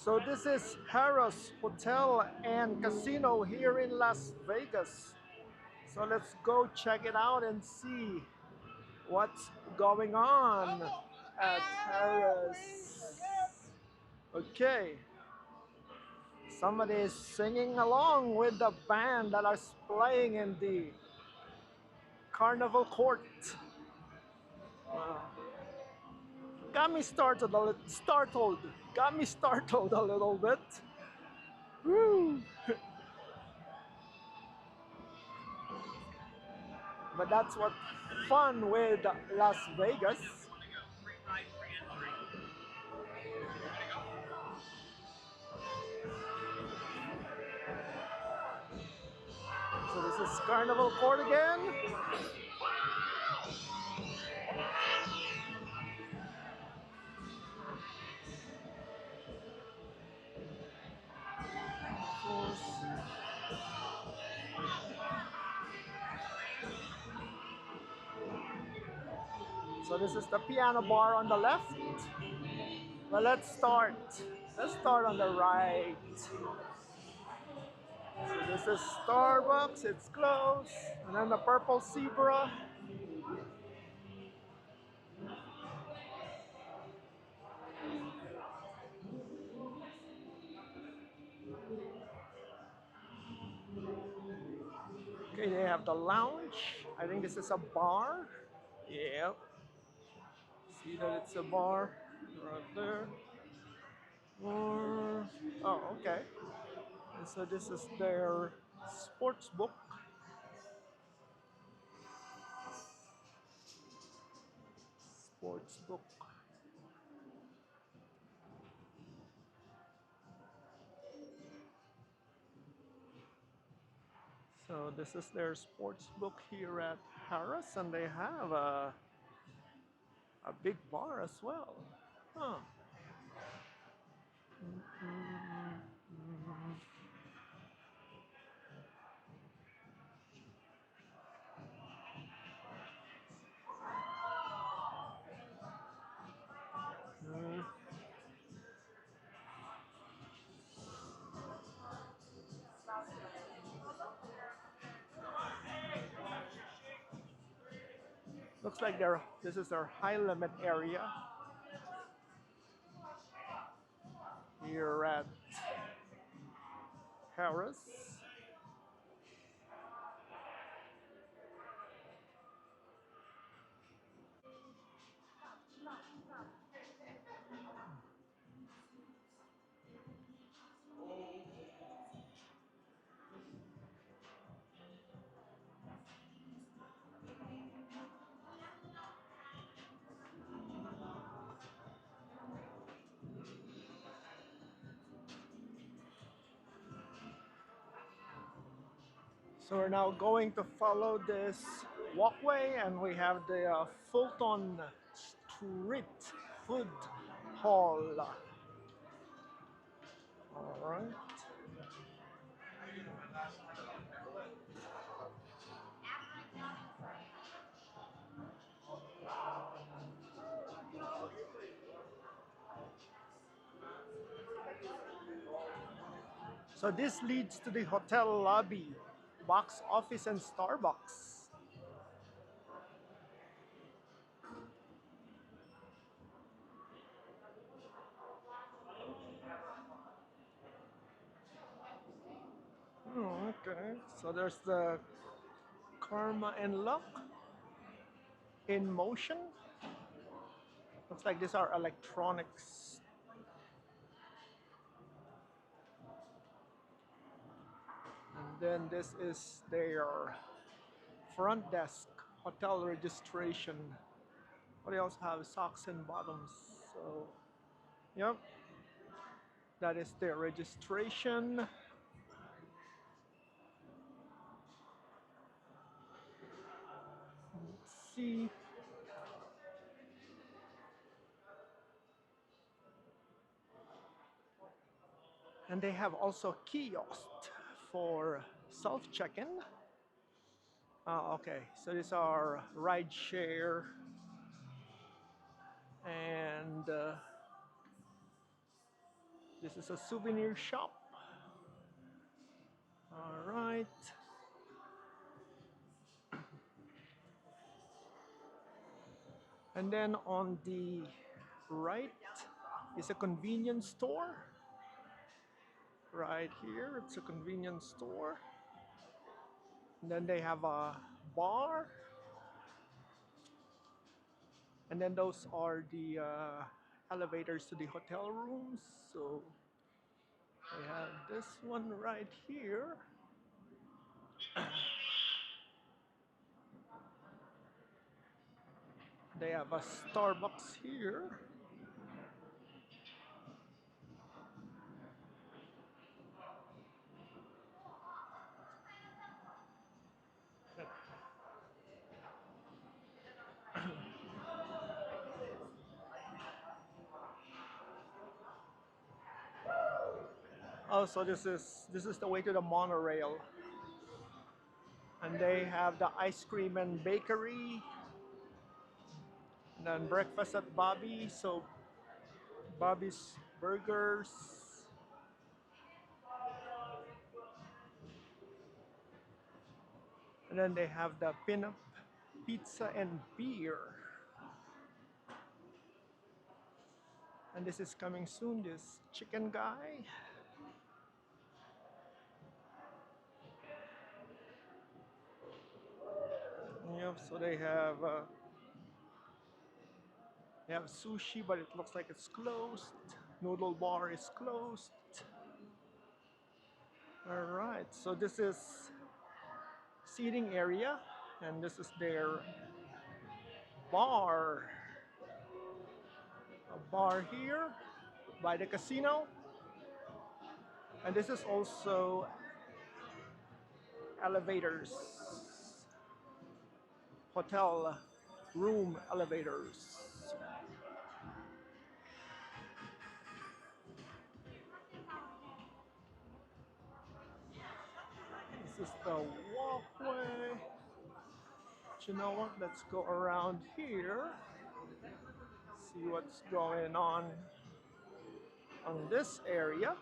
So this is Harrah's Hotel and Casino here in Las Vegas. So let's go check it out and see what's going on at Harrah's. Okay, somebody is singing along with the band that is playing in the carnival court. Wow. Got me startled a little bit. Woo. But that's what fun with Las Vegas. So this is Carnival Court again. So this is the piano bar on the left. Well, let's start. Let's start on the right. So this is Starbucks, it's closed. And then the purple zebra. Okay, they have the lounge. I think this is a bar. Yep. See that it's a bar right there. Oh, okay. And so this is their sports book. Sports book. So this is their sports book here at Harris, and they have a big bar as well. Huh. Mm. Looks like this is their high limit area here at Harris. So we're now going to follow this walkway, and we have the Fulton Street Food Hall. All right. So this leads to the hotel lobby, box office, and Starbucks. Oh, okay. So there's the Karma and Luck in motion. Looks like these are electronics. And then this is their front desk, hotel registration. What else have socks and bottoms? So, yep, that is their registration. Let's see. And they have also kiosk for self check-in. Okay, so these are ride share and This is a souvenir shop. All right. And then on the right is a convenience store. Right here, it's a convenience store. And then they have a bar. And then those are the elevators to the hotel rooms. So they have this one right here. They have a Starbucks here. Oh, so this is the way to the monorail. And they have the ice cream and bakery. And then breakfast at Bobby. So Bobby's Burgers. And then they have the pinup pizza and beer. And this is coming soon, this chicken guy. Yep, so they have sushi, but it looks like it's closed. Noodle bar is closed. All right, so this is seating area, and this is their bar. A bar here by the casino, and this is also elevators, hotel room elevators. This is the walkway. But you know what? Let's go around here, see what's going on this area.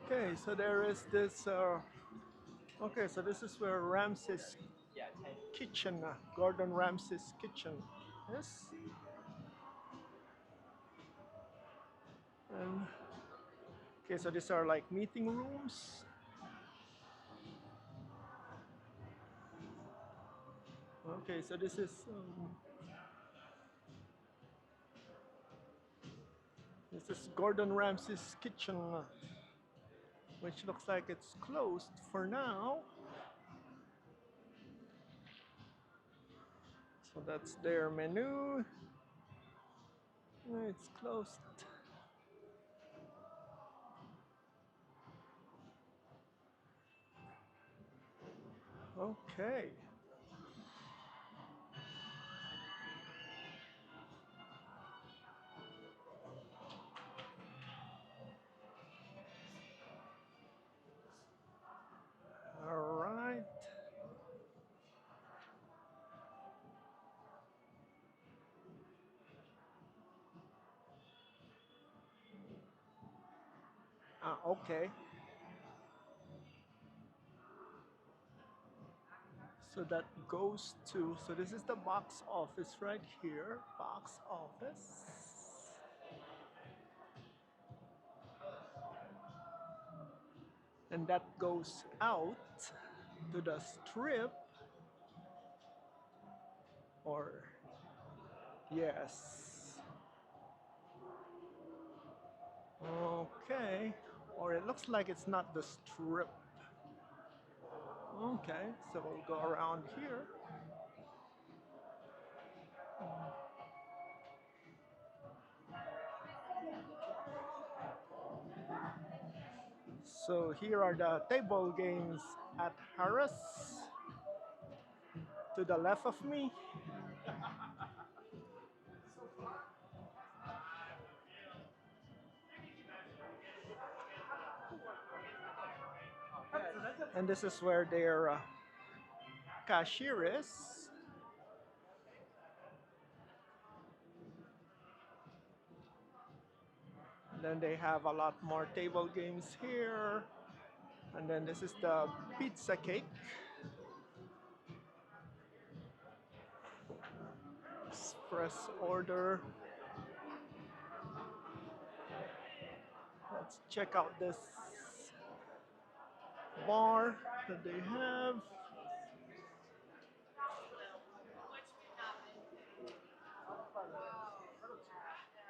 Okay, so there is this. Okay, so this is where Ramses' kitchen, Gordon Ramsay's kitchen is. And okay, so these are like meeting rooms. Okay, so this is Gordon Ramsay's kitchen, which looks like it's closed for now. So that's their menu. It's closed. Okay. All right. Okay. So that goes to, so this is the box office right here, box office. And that goes out to the strip, or yes. Okay, or it looks like it's not the strip. Okay, so we'll go around here. So here are the table games at Harrah's. To the left of me. And this is where their cashier is. And then they have a lot more table games here. And then this is the pizza cake. Express order. Let's check out this bar that they have.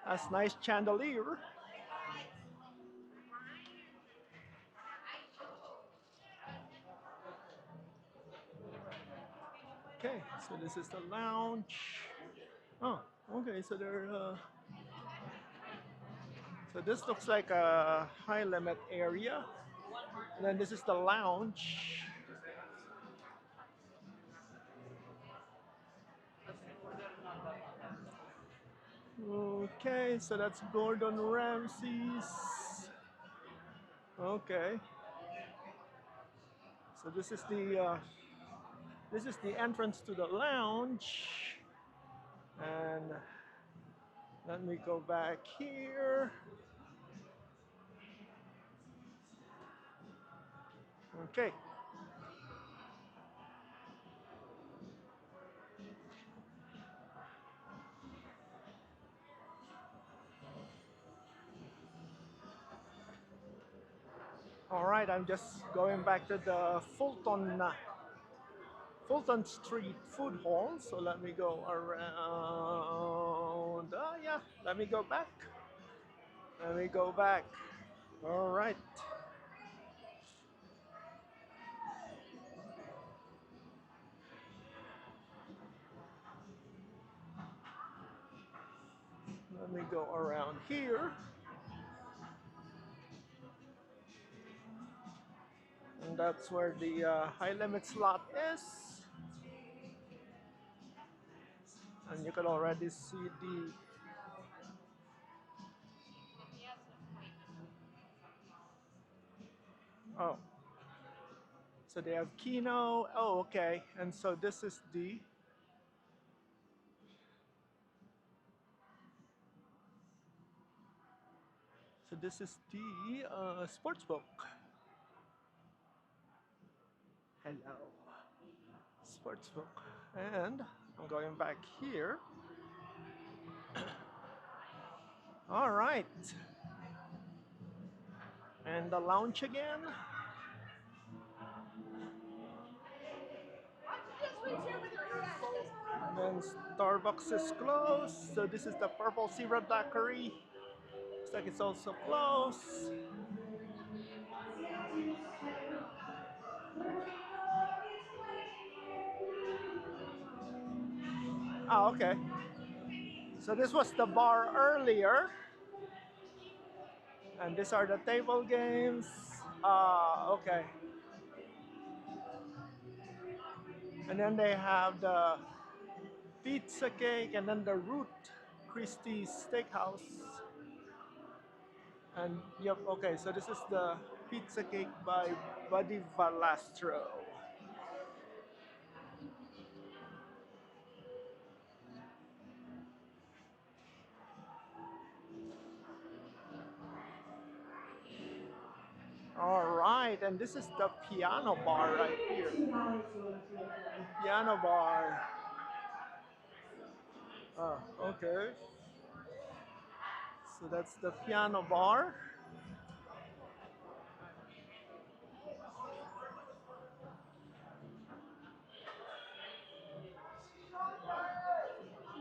Has nice chandelier. Okay, so this is the lounge. Oh, okay, so they're so this looks like a high limit area. And then this is the lounge. Okay, so that's Gordon Ramsay's. Okay. So this is the entrance to the lounge. And let me go back here. Okay. All right, I'm just going back to the Fulton Street Food Hall. So let me go around. Yeah, let me go back. Let me go back. All right. Let me go around here. And that's where the high limit slot is. And you can already see the oh. So they have Keno. Oh, okay. And so this is the sports book. Hello. Sports book. And I'm going back here. All right. And the lounge again. And then Starbucks is closed. So this is the Purple Zebra Daiquiri. Looks like it's also closed. Oh, okay. So this was the bar earlier. And these are the table games. Okay. And then they have the pizza cake and then the Root Christie's Steakhouse. And yep, okay, so this is the pizza cake by Buddy Valastro. All right, and this is the piano bar right here. Piano bar. Okay. So that's the piano bar.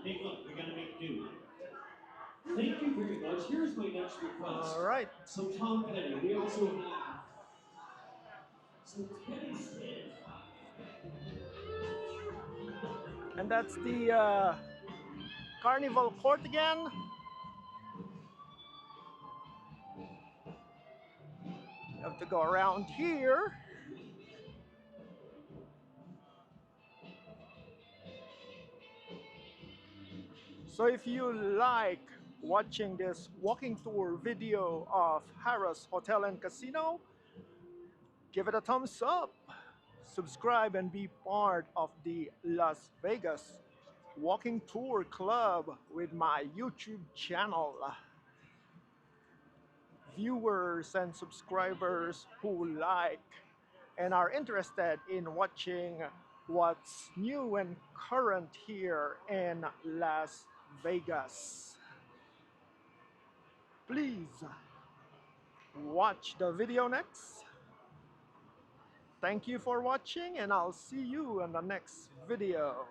Hey, look, we gotta make do. Thank you very much. Here's my next request. All right. Some Tom Petty. We also have some Petty Smith. And that's the Carnival Court again. You have to go around here. So if you like watching this walking tour video of Harrah's Hotel and Casino, give it a thumbs up, subscribe, and be part of the Las Vegas Walking Tour Club with my YouTube channel. Viewers and subscribers who like and are interested in watching what's new and current here in Las Vegas. Please watch the video next. Thank you for watching, and I'll see you in the next video.